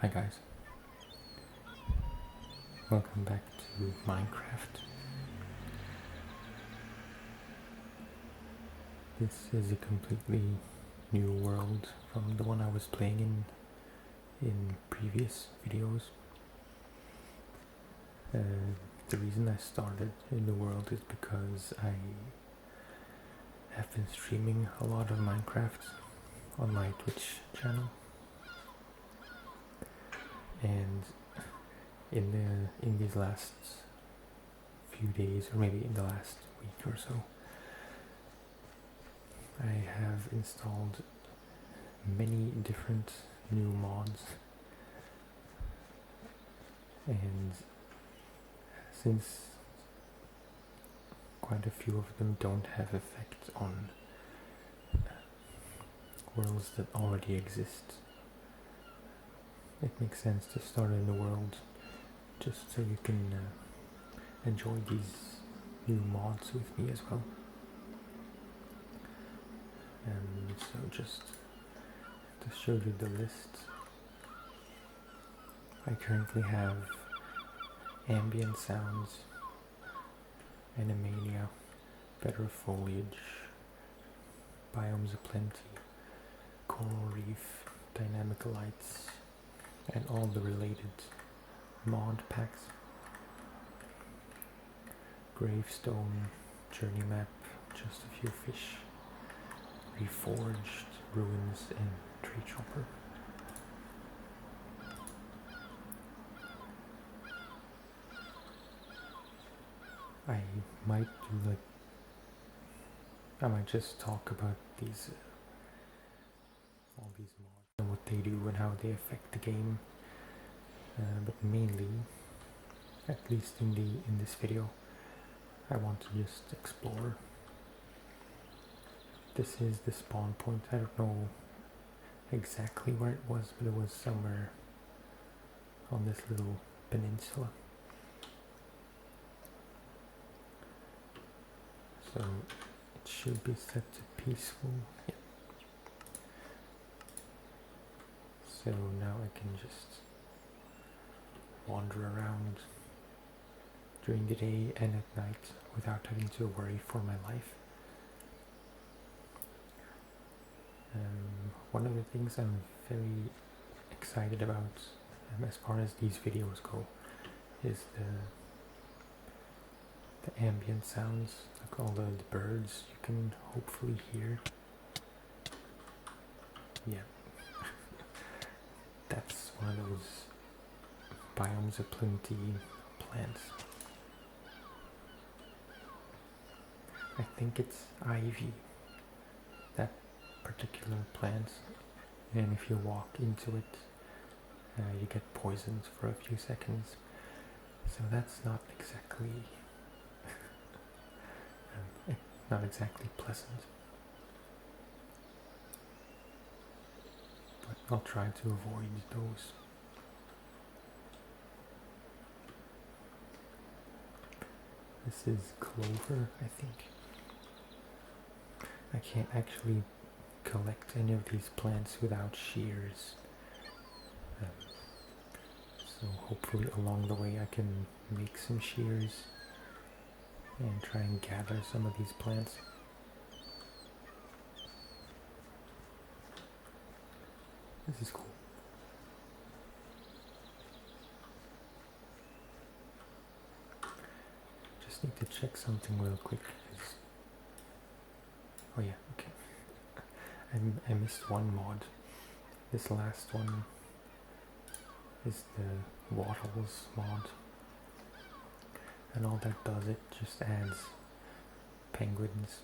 Hi guys, welcome back to Minecraft. This is a completely new world from the one I was playing in previous videos. The reason I started in the world is because I have been streaming a lot of Minecraft on my Twitch channel, and in these last few days, or maybe in the last week or so, I have installed many different new mods, and since quite a few of them don't have effect on worlds that already exist, it makes sense to start in the world just so you can enjoy these new mods with me as well. And so just to show you the list, I currently have ambient sounds, Animania, better foliage, Biomes aplenty, coral reef, dynamic lights, and all the related mod packs. Gravestone, journey map, just a few fish, reforged, ruins, and tree chopper. I might do I might just talk about these all these mods and what they do and how they affect the game, but mainly, at least in this video, I want to just explore. This is the spawn point. I don't know exactly where it was, but it was somewhere on this little peninsula. So it should be set to peaceful. Yeah. So now I can just wander around during the day and at night without having to worry for my life. One of the things I'm very excited about, as far as these videos go, is the ambient sounds, like all the birds you can hopefully hear. Yeah, that's one of those Biomes aplenty plants. I think it's ivy, that particular plant, and if you walk into it, you get poisoned for a few seconds. So that's not exactly pleasant. But I'll try to avoid those. This is clover, I think. I can't actually collect any of these plants without shears. So hopefully along the way I can make some shears and try and gather some of these plants. This is cool. Just need to check something real quick. Oh yeah, okay. I missed one mod. This last one is the Wattles mod. And all that does, it just adds penguins.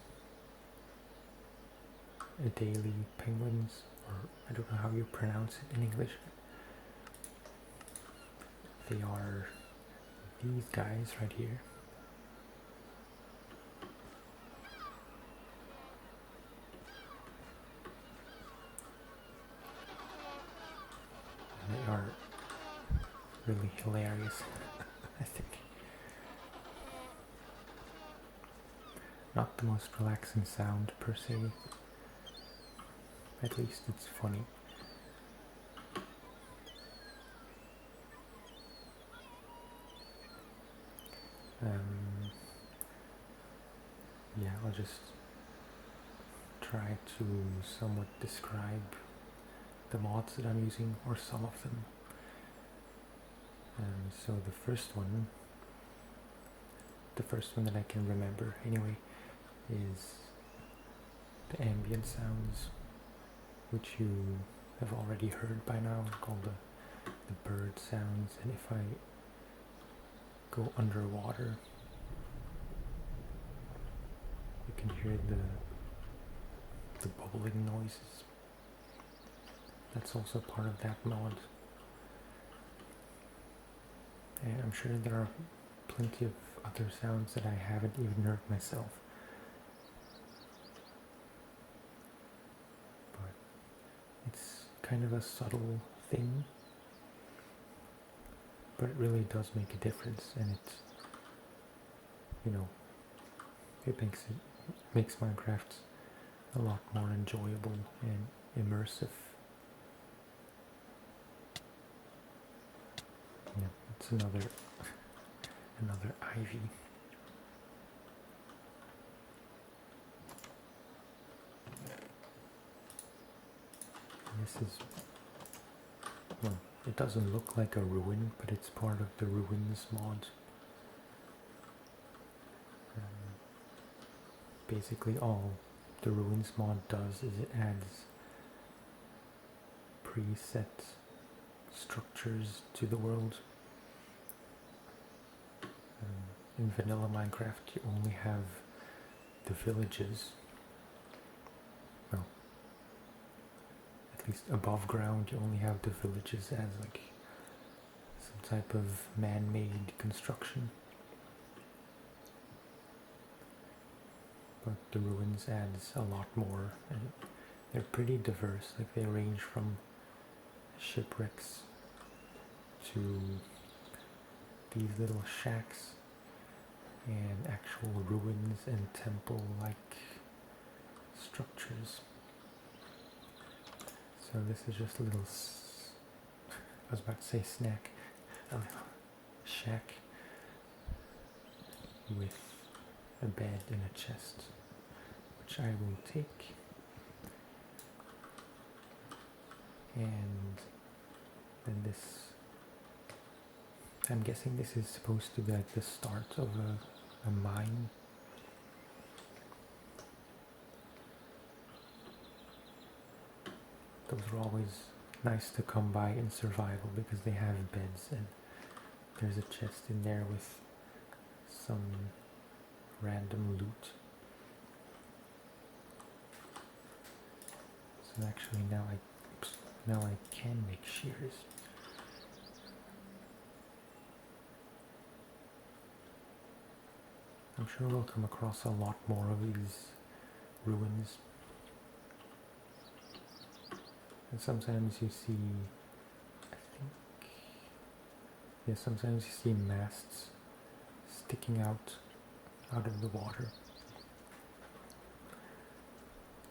Daily penguins, or I don't know how you pronounce it in English. They are these guys right here. And they are really hilarious, I think. Not the most relaxing sound per se. At least it's funny. Yeah, I'll just try to somewhat describe the mods that I'm using, or some of them. So the first one that I can remember anyway, is the ambient sounds, which you have already heard by now, called the bird sounds. And if I go underwater, you can hear the bubbling noises. That's also part of that mod. And I'm sure there are plenty of other sounds that I haven't even heard myself. But it's kind of a subtle thing, but it really does make a difference, and it makes Minecraft a lot more enjoyable and immersive. Yeah, it's another ivy. This is, well, it doesn't look like a ruin, but it's part of the ruins mod. Basically all the ruins mod does is it adds preset structures to the world. In vanilla Minecraft you only have the villages. Well, at least above ground you only have the villages as like some type of man-made construction. But the ruins adds a lot more, and they're pretty diverse. Like they range from shipwrecks to these little shacks and actual ruins and temple-like structures. So this is just a little, I was about to say snack, a little shack with a bed and a chest, which I will take. And then this, I'm guessing this is supposed to be like the start of a mine. Those are always nice to come by in survival because they have beds, and there's a chest in there with some random loot. So actually now I can make shears. I'm sure we'll come across a lot more of these ruins. And sometimes you see, sometimes you see masts sticking out of the water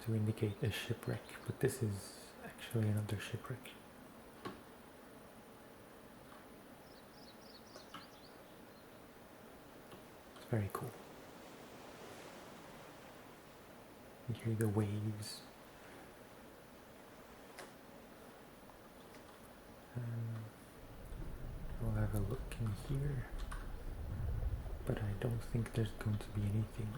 to indicate a shipwreck, but this is actually another shipwreck. It's very cool. You hear the waves. We'll have a look in here, but I don't think there's going to be anything.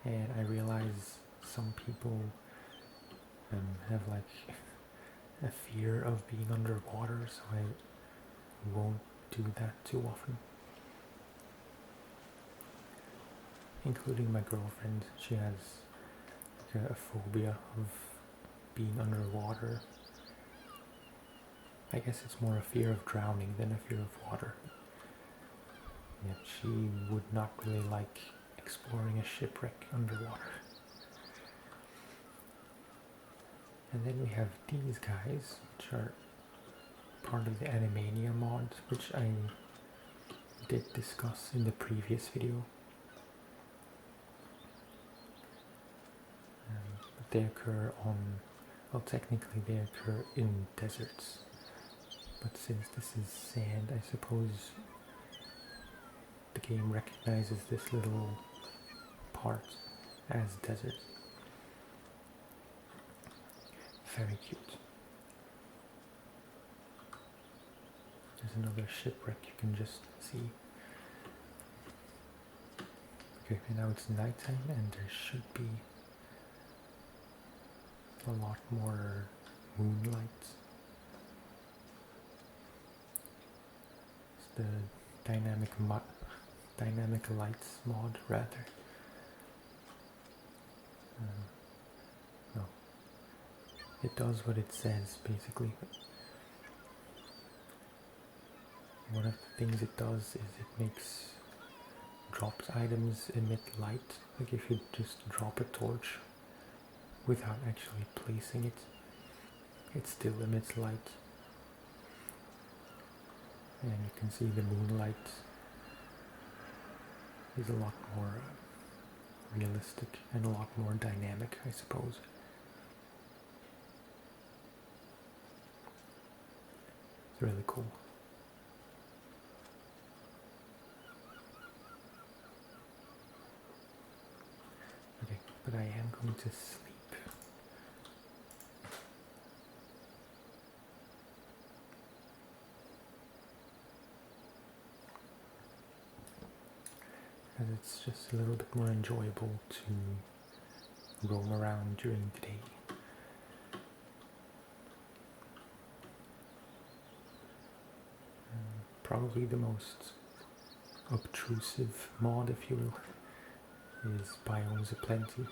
And I realize some people have like a fear of being underwater, so I won't do that too often. Including my girlfriend, she has like a phobia of being underwater. I guess it's more a fear of drowning than a fear of water. Yet she would not really like exploring a shipwreck underwater. And then we have these guys, which are part of the Animania mod, which I did discuss in the previous video. But they occur on, well, technically they occur in deserts. But since this is sand, I suppose the game recognizes this little part as desert. Very cute. There's another shipwreck you can just see. Okay, and now it's nighttime and there should be a lot more moonlight. It's the dynamic lights mod rather. No, it does what it says basically. One of the things it does is it makes dropped items emit light. Like if you just drop a torch without actually placing it, it still emits light. And you can see the moonlight is a lot more realistic and a lot more dynamic, I suppose. It's really cool. Okay, but I am going to sleep. Because it's just a little bit more enjoyable to roam around during the day. Probably the most obtrusive mod, if you will, is Biomes Aplenty,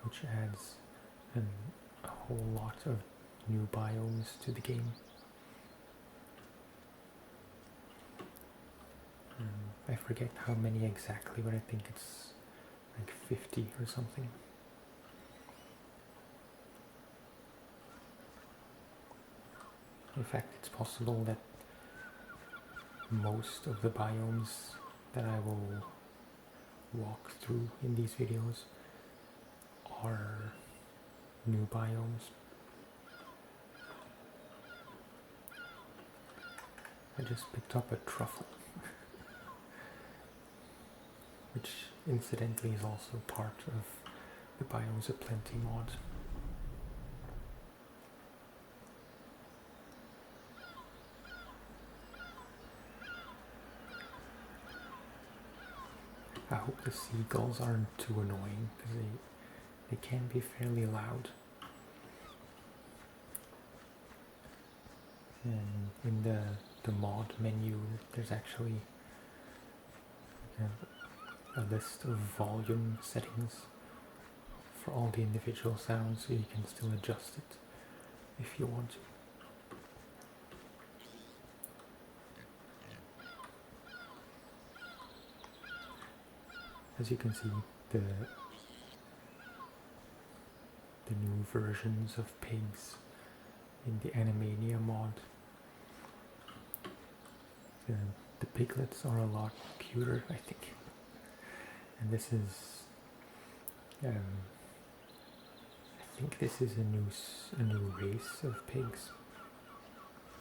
which adds a whole lot of new biomes to the game. I forget how many exactly, but I think it's like 50 or something. In fact, it's possible that most of the biomes that I will walk through in these videos are new biomes. I just picked up a truffle, which incidentally is also part of the Biomes Aplenty mod. I hope the seagulls aren't too annoying, because they can be fairly loud. And in the mod menu, there's actually a list of volume settings for all the individual sounds, so you can still adjust it if you want to. As you can see, the new versions of pigs in the Animania mod, the piglets are a lot cuter, I think. And this is, I think this is a new race of pigs,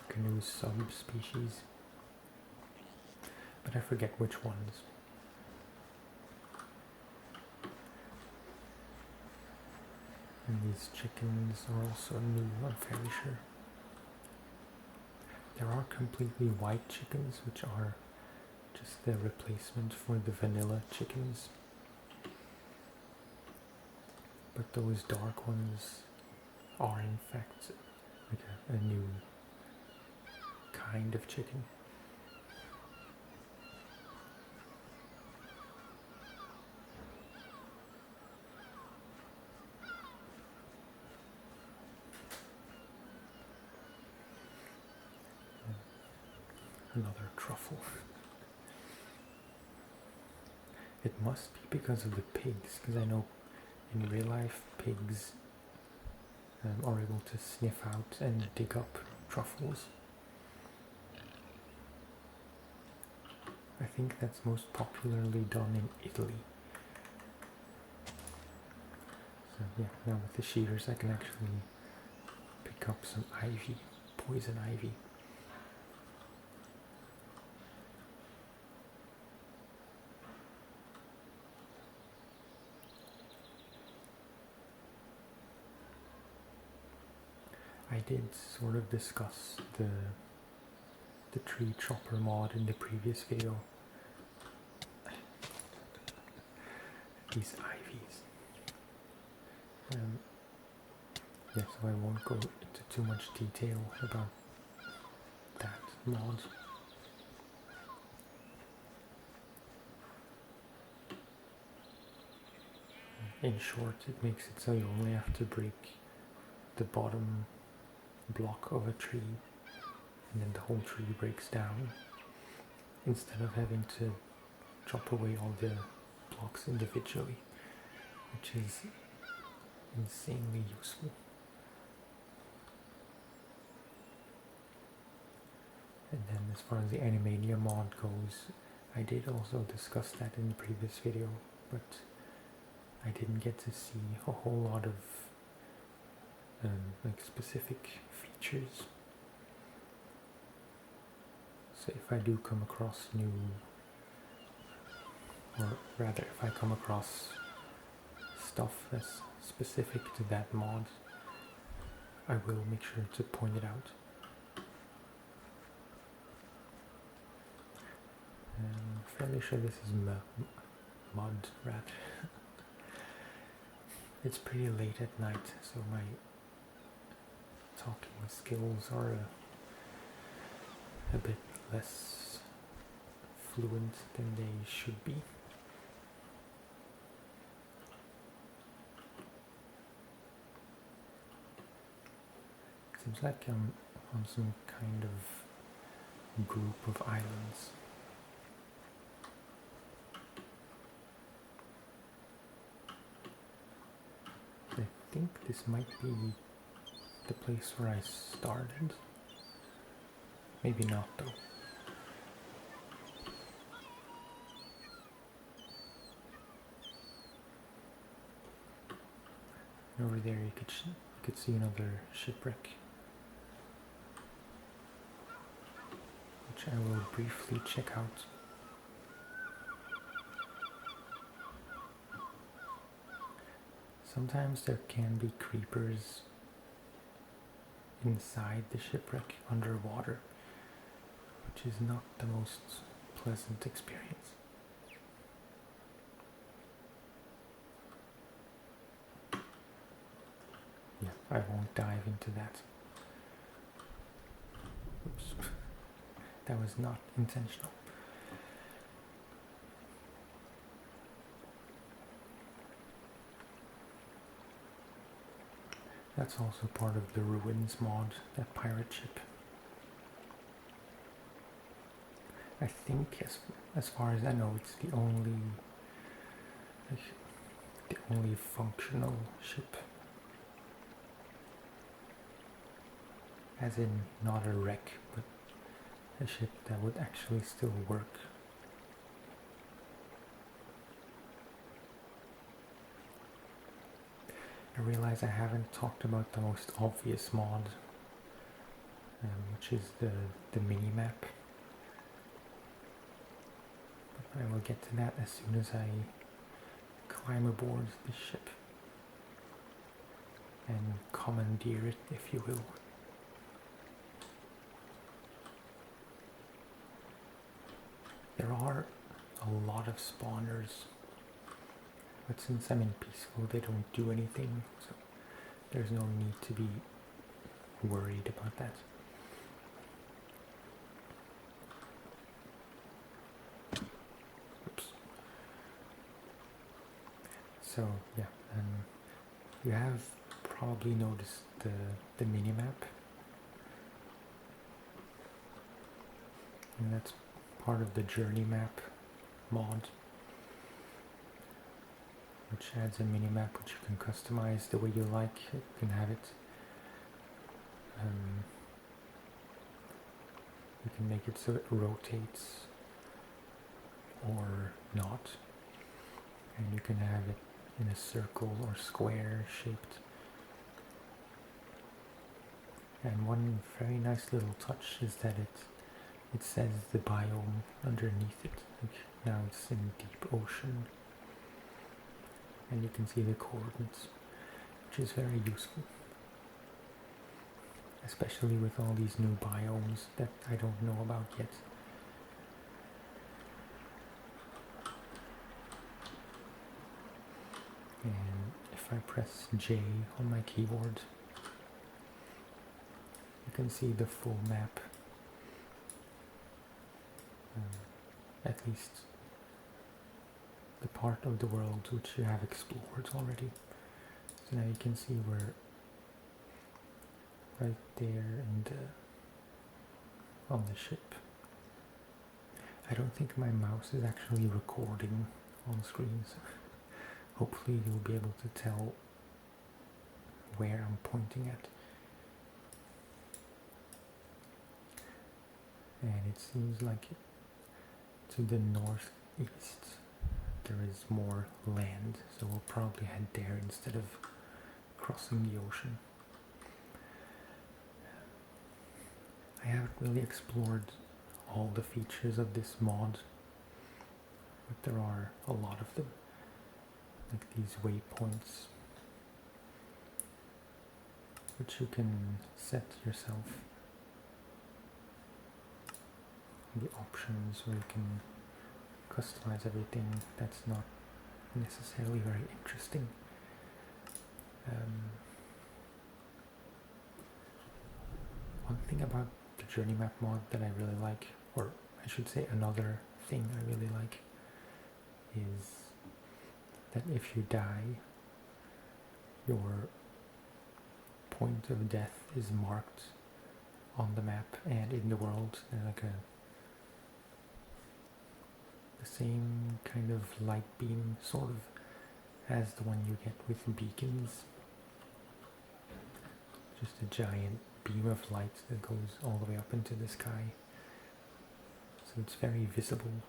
like a new subspecies, but I forget which ones. And these chickens are also new, I'm fairly sure. There are completely white chickens, which are just the replacement for the vanilla chickens. But those dark ones are in fact like a new kind of chicken. Another truffle. It must be because of the pigs, because I know in real life pigs are able to sniff out and dig up truffles. I think that's most popularly done in Italy. So yeah, now with the shears I can actually pick up some ivy poison ivy. I did sort of discuss the tree chopper mod in the previous video. These ivies. Yeah, so I won't go into too much detail about that mod. In short, it makes it so you only have to break the bottom block of a tree and then the whole tree breaks down, instead of having to chop away all the blocks individually, which is insanely useful. And then as far as the Animania mod goes, I did also discuss that in the previous video, but I didn't get to see a whole lot of like specific features. So if I do come across new, or rather if I come across stuff that's specific to that mod, I will make sure to point it out. I'm fairly sure this is mud rat. It's pretty late at night, so my talking skills are a bit less fluent than they should be. Seems like I'm on some kind of group of islands. I think this might be the place where I started. Maybe not though. Over there you could see another shipwreck, which I will briefly check out. Sometimes there can be creepers inside the shipwreck underwater, which is not the most pleasant experience. Yeah, I won't dive into that. Oops. That was not intentional. That's also part of the Ruins mod, that pirate ship. I think, as far as I know, it's the only functional ship. As in, not a wreck, but a ship that would actually still work. I realize I haven't talked about the most obvious mod, which is the mini-map. But I will get to that as soon as I climb aboard the ship and commandeer it, if you will. There are a lot of spawners, but since I'm in peaceful, they don't do anything, so there's no need to be worried about that. Oops. So yeah, you have probably noticed the mini-map, and that's part of the journey map mod, which adds a mini-map which you can customize the way you like. You can have it, you can make it so it rotates or not, and you can have it in a circle or square shaped. And one very nice little touch is that it says the biome underneath it. Like now it's in deep ocean, and you can see the coordinates, which is very useful, especially with all these new biomes that I don't know about yet. And if I press J on my keyboard, you can see the full map, at least the part of the world which you have explored already. So now you can see we're right there on the ship. I don't think my mouse is actually recording on screen, so hopefully you'll be able to tell where I'm pointing at. And it seems like to the northeast there is more land, so we'll probably head there instead of crossing the ocean. I haven't really explored all the features of this mod, but there are a lot of them, like these waypoints, which you can set yourself. The options where you can customize everything. That's not necessarily very interesting. One thing about the journey map mod that I really like, or I should say another thing I really like, is that if you die, your point of death is marked on the map and in the world. They're like the same kind of light beam, sort of, as the one you get with beacons. Just a giant beam of light that goes all the way up into the sky. So it's very visible.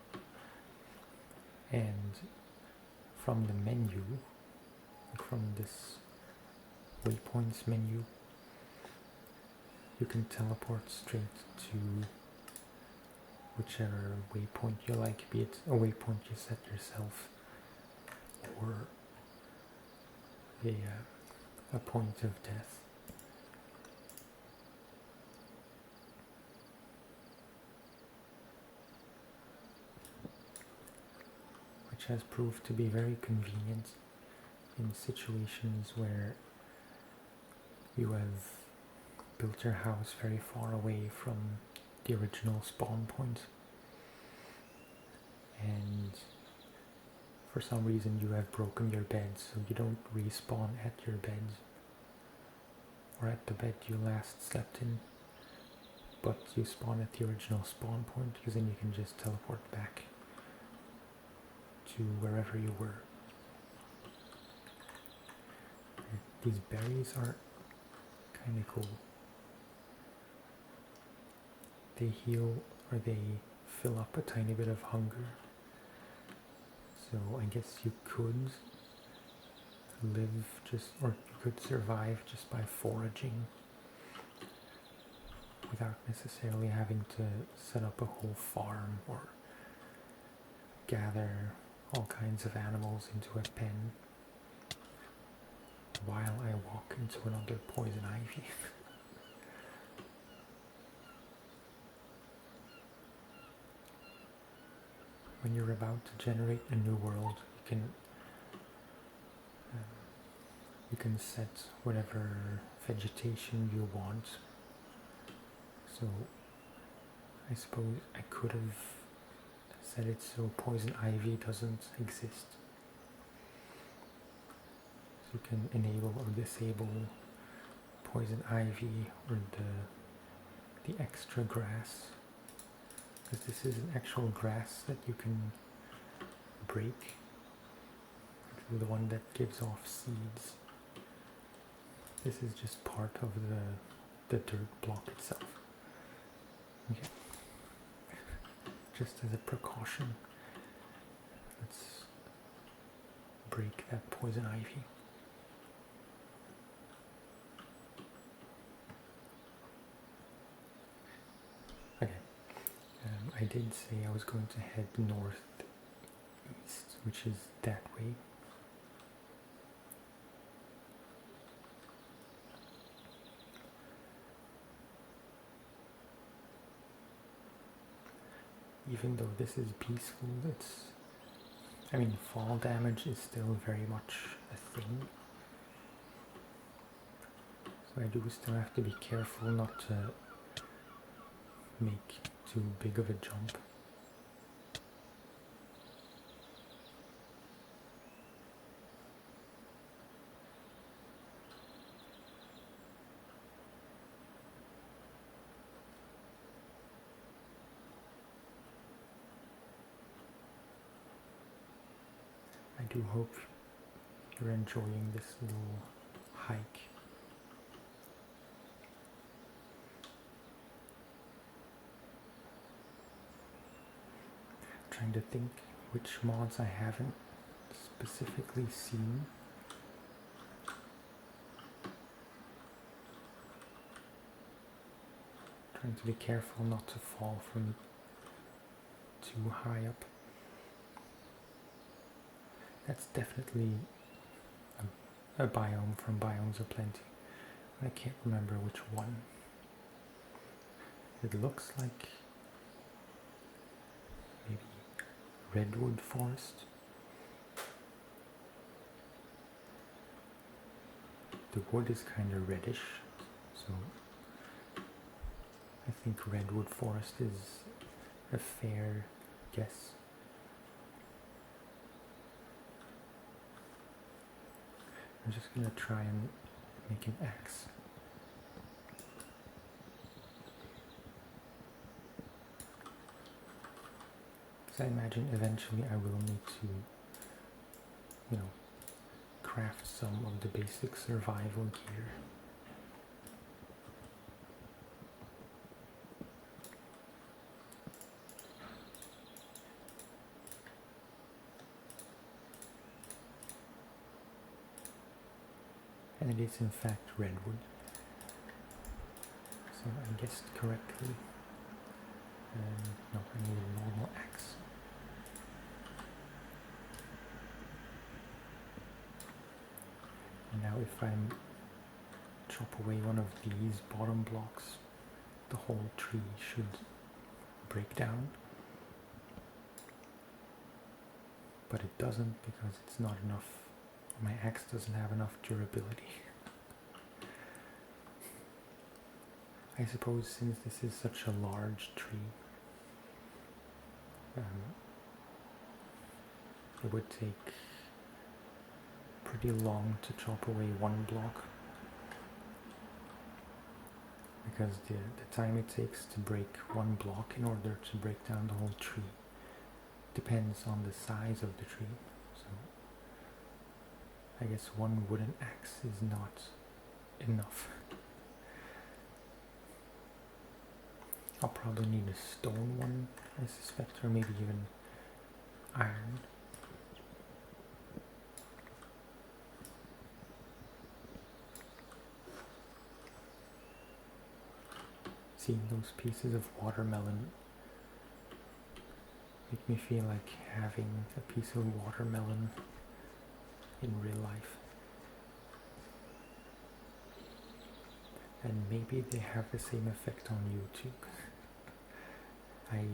And from the menu, like from this waypoints menu, you can teleport straight to whichever waypoint you like, be it a waypoint you set yourself or a point of death. Which has proved to be very convenient in situations where you have built your house very far away from the original spawn point, and for some reason you have broken your bed, so you don't respawn at your bed or at the bed you last slept in, but you spawn at the original spawn point, because then you can just teleport back to wherever you were. These berries are kind of cool. They heal, or they fill up a tiny bit of hunger. So I guess you could live or you could survive just by foraging without necessarily having to set up a whole farm or gather all kinds of animals into a pen while I walk into another poison ivy. When you're about to generate a new world, you can set whatever vegetation you want. So I suppose I could have set it so poison ivy doesn't exist. So you can enable or disable poison ivy or the extra grass, because this is an actual grass that you can break, the one that gives off seeds. This is just part of the dirt block itself. Okay. Just as a precaution, let's break that poison ivy. I did say I was going to head northeast, which is that way. Even though this is peaceful, I mean, fall damage is still very much a thing. So I do still have to be careful not to make too big of a jump. I do hope you're enjoying this little hike. Trying to think which mods I haven't specifically seen. Trying to be careful not to fall from too high up. That's definitely a biome from Biomes Aplenty. I can't remember which one. It looks like maybe redwood forest. The wood is kind of reddish, so I think redwood forest is a fair guess. I'm just gonna try and make an axe. Because I imagine eventually I will need to, craft some of the basic survival gear. And it is in fact redwood. So I guessed correctly. No, I need a normal axe. And now if I chop away one of these bottom blocks, the whole tree should break down. But it doesn't because it's not enough. My axe doesn't have enough durability. I suppose since this is such a large tree, it would take pretty long to chop away one block, because the time it takes to break one block in order to break down the whole tree depends on the size of the tree. So I guess one wooden axe is not enough. I'll probably need a stone one, I suspect, or maybe even iron. Seeing those pieces of watermelon make me feel like having a piece of watermelon in real life. And maybe they have the same effect on you too. I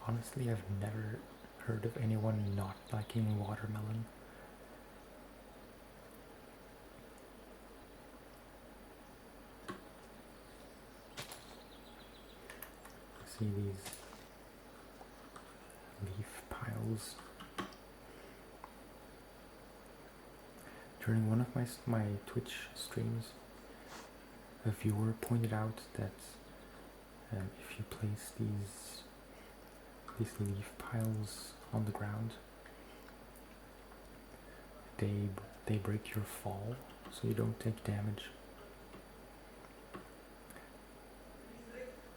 honestly have never heard of anyone not liking watermelon. See these leaf piles. During one of my Twitch streams, a viewer pointed out that if you place these leaf piles on the ground, they break your fall, so you don't take damage.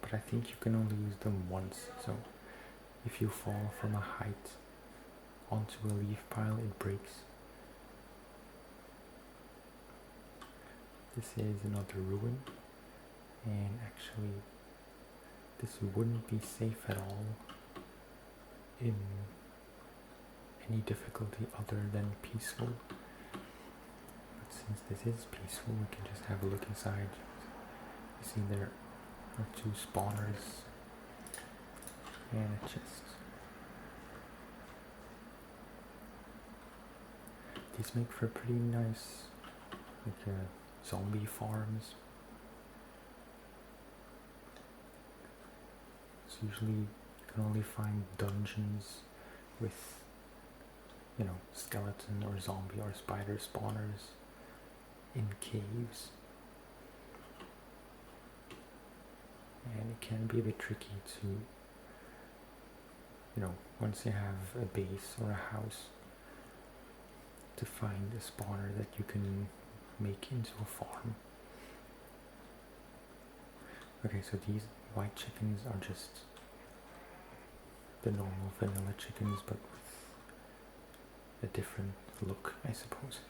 But I think you can only use them once, so if you fall from a height onto a leaf pile, it breaks. This is another ruin, and actually this wouldn't be safe at all in any difficulty other than peaceful. But since this is peaceful, we can just have a look inside. You see there are 2 spawners and a chest. These make for pretty nice, like zombie farms. So usually you can only find dungeons with, you know, skeleton or zombie or spider spawners in caves. And it can be a bit tricky to, you know, once you have a base or a house, to find a spawner that you can make into a farm. Okay, so these white chickens are just the normal vanilla chickens, but with a different look, I suppose.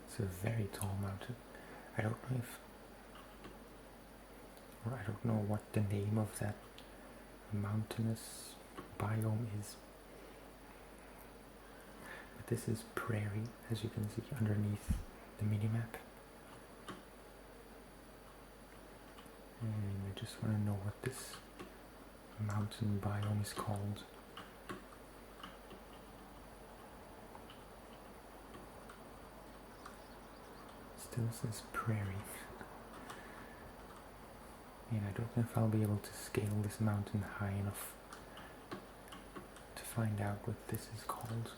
It's a very tall mountain. I don't know if, or I don't know what the name of that mountainous biome is. But this is prairie, as you can see underneath the minimap. And I just want to know what this mountain biome is called. Still says prairie. And I don't know if I'll be able to scale this mountain high enough to find out what this is called.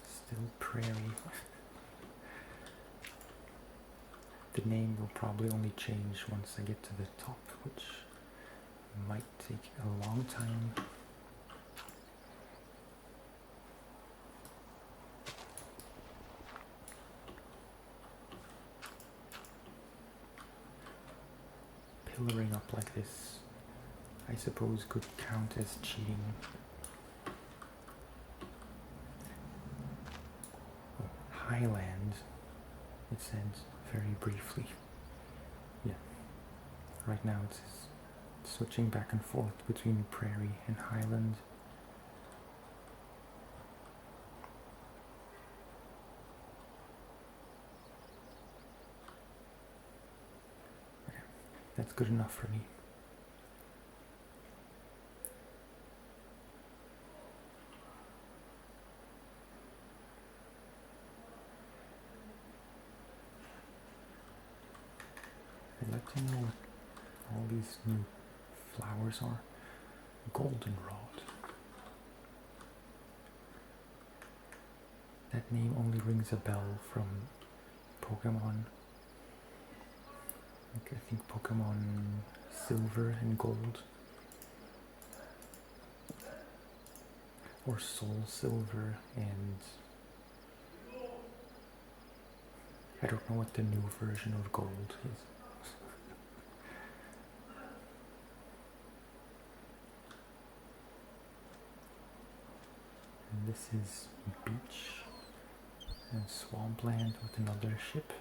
Still prairie. The name will probably only change once I get to the top, which might take a long time. Pillaring up like this, I suppose, could count as cheating. Oh, Highland, it said very briefly. Yeah, right now it's switching back and forth between prairie and highland. Okay, that's good enough for me. I'd like to know what all these new flowers are. Goldenrod. That name only rings a bell from Pokemon. I think Pokemon Silver and Gold. Or Soul Silver and... I don't know what the new version of Gold is. And this is beach and swampland with another ship.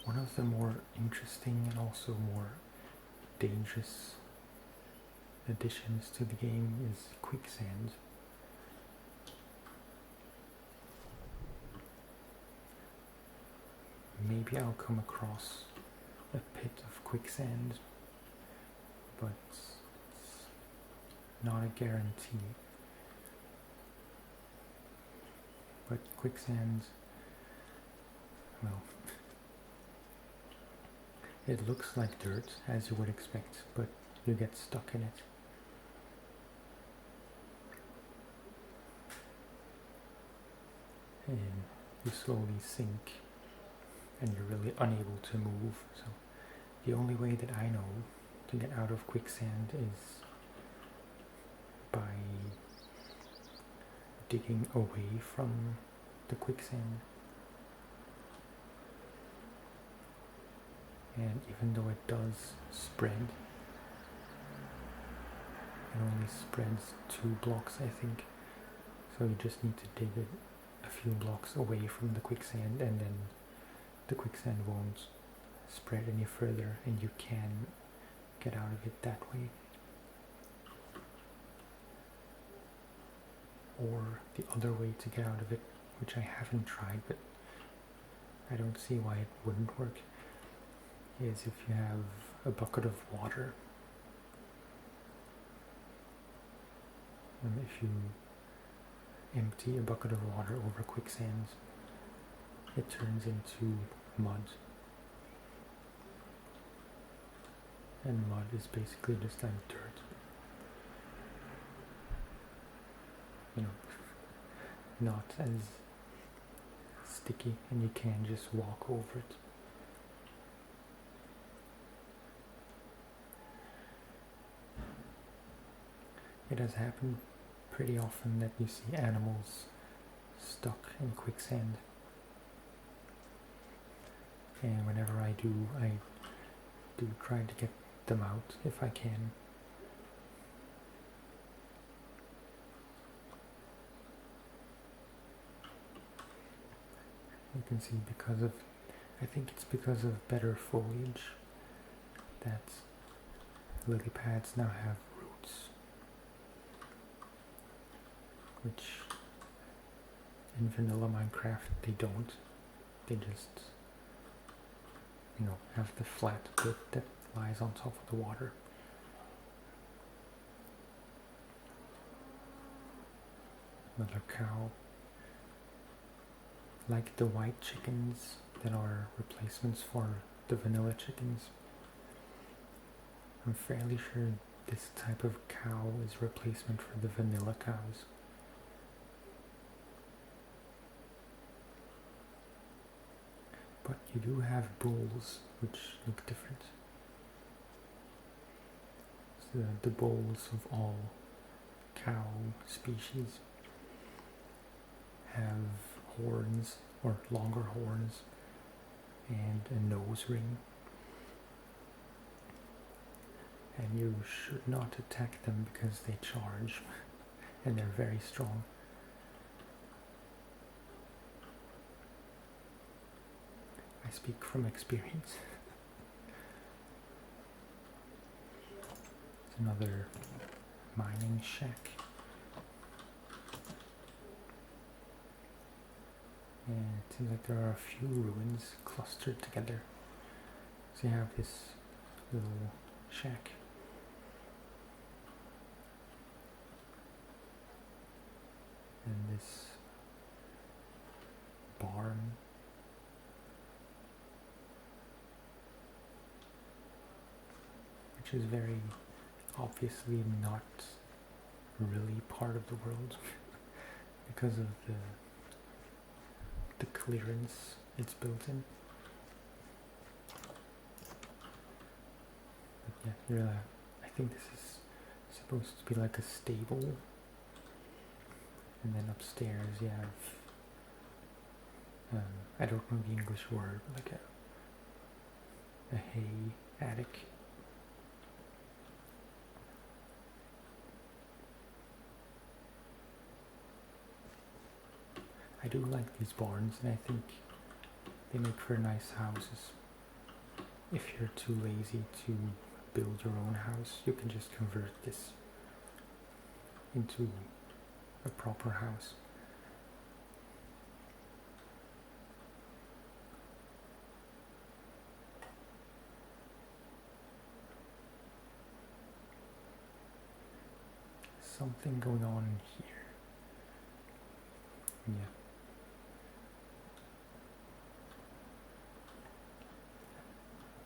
One of the more interesting and also more dangerous additions to the game is quicksand. Maybe I'll come across a pit of quicksand, but it's not a guarantee. But quicksand, well, it looks like dirt, as you would expect, but you get stuck in it. And you slowly sink, and you're really unable to move, so the only way that I know to get out of quicksand is by digging away from the quicksand. And even though it does spread, it only spreads 2 blocks, I think. So you just need to dig it a few blocks away from the quicksand, and then the quicksand won't spread any further, and you can get out of it that way. Or the other way to get out of it, which I haven't tried, but I don't see why it wouldn't work, is if you have a bucket of water. And if you empty a bucket of water over quicksand, it turns into mud. And mud is basically just like dirt. You know, not as sticky, and you can just walk over it. It has happened pretty often that you see animals stuck in quicksand. And whenever I do try to get them out if I can. You can see I think it's because of better foliage that lily pads now have roots, which in vanilla Minecraft they don't. They just, have the flat bit that lies on top of the water. Another cow. Like the white chickens that are replacements for the vanilla chickens. I'm fairly sure this type of cow is replacement for the vanilla cows. But you do have bulls which look different. So the bulls of all cow species have horns, or longer horns, and a nose ring. And you should not attack them because they charge and they're very strong. I speak from experience. It's another mining shack. And it seems like there are a few ruins clustered together. So you have this little shack. And this barn. Which is very obviously not really part of the world because of the clearance it's built in. But yeah, I think this is supposed to be like a stable, and then upstairs you have I don't know the English word, like a hay attic. I do like these barns, and I think they make for nice houses. If you're too lazy to build your own house, you can just convert this into a proper house. Something going on here. Yeah.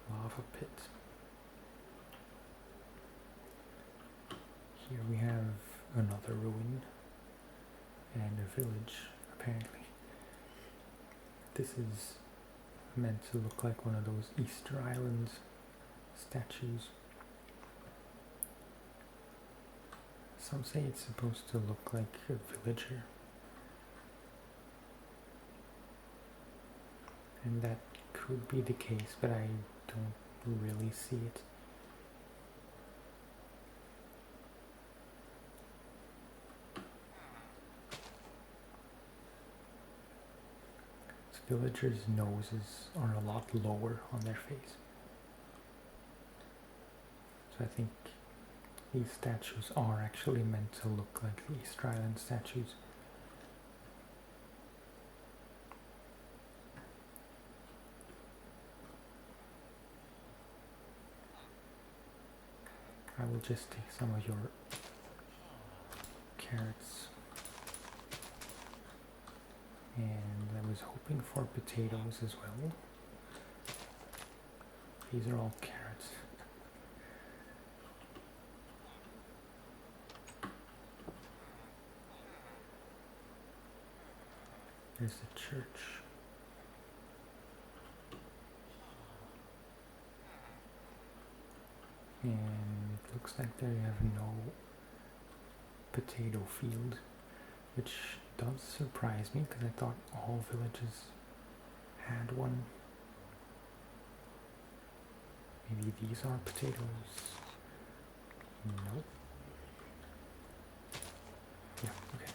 Lava pit. Here we have another ruin and a village, apparently. This is meant to look like one of those Easter islands statues. Some say it's supposed to look like a villager. And that could be the case, but I don't really see it. Villagers' noses are a lot lower on their face. So I think these statues are actually meant to look like the Easter Island statues. I will just take some of your carrots. And I was hoping for potatoes as well. These are all carrots. There's the church. And it looks like they have no potato field, which does surprise me because I thought all villages had one. Maybe these are potatoes. Nope. Yeah, okay.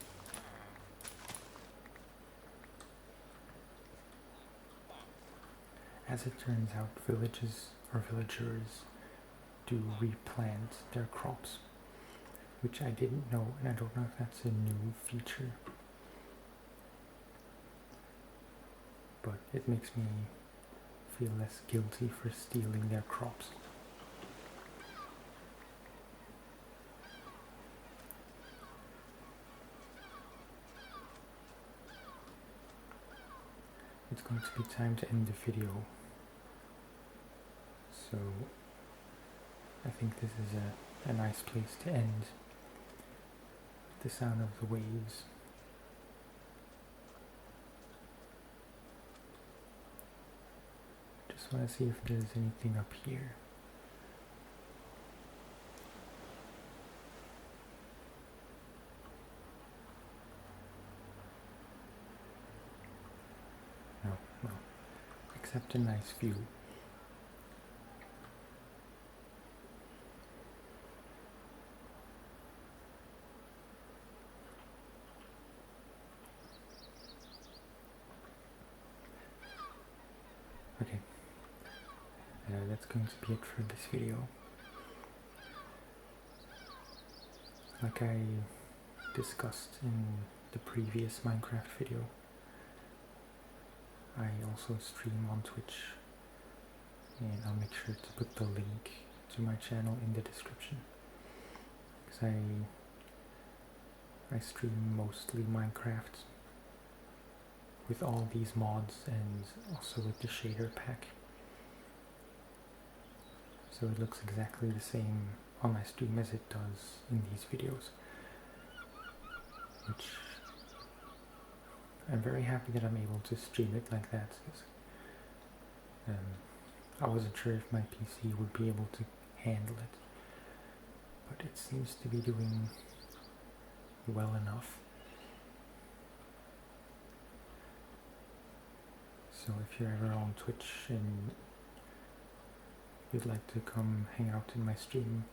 As it turns out, villages or villagers do replant their crops, which I didn't know, and I don't know if that's a new feature. But it makes me feel less guilty for stealing their crops. It's going to be time to end the video, so I think this is a nice place to end. The sound of the waves. Just want to see if there's anything up here. No, except a nice view. Okay, that's going to be it for this video. Like I discussed in the previous Minecraft video, I also stream on Twitch, and I'll make sure to put the link to my channel in the description, because I stream mostly Minecraft with all these mods and also with the shader pack, so it looks exactly the same on my stream as it does in these videos, which I'm very happy that I'm able to stream it like that. I wasn't sure if my PC would be able to handle it, but it seems to be doing well enough. So if you're ever on Twitch and you'd like to come hang out in my stream,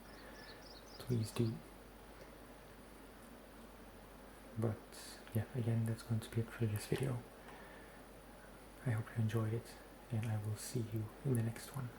please do. But yeah, again, that's going to be it for this video. I hope you enjoyed it, and I will see you in the next one.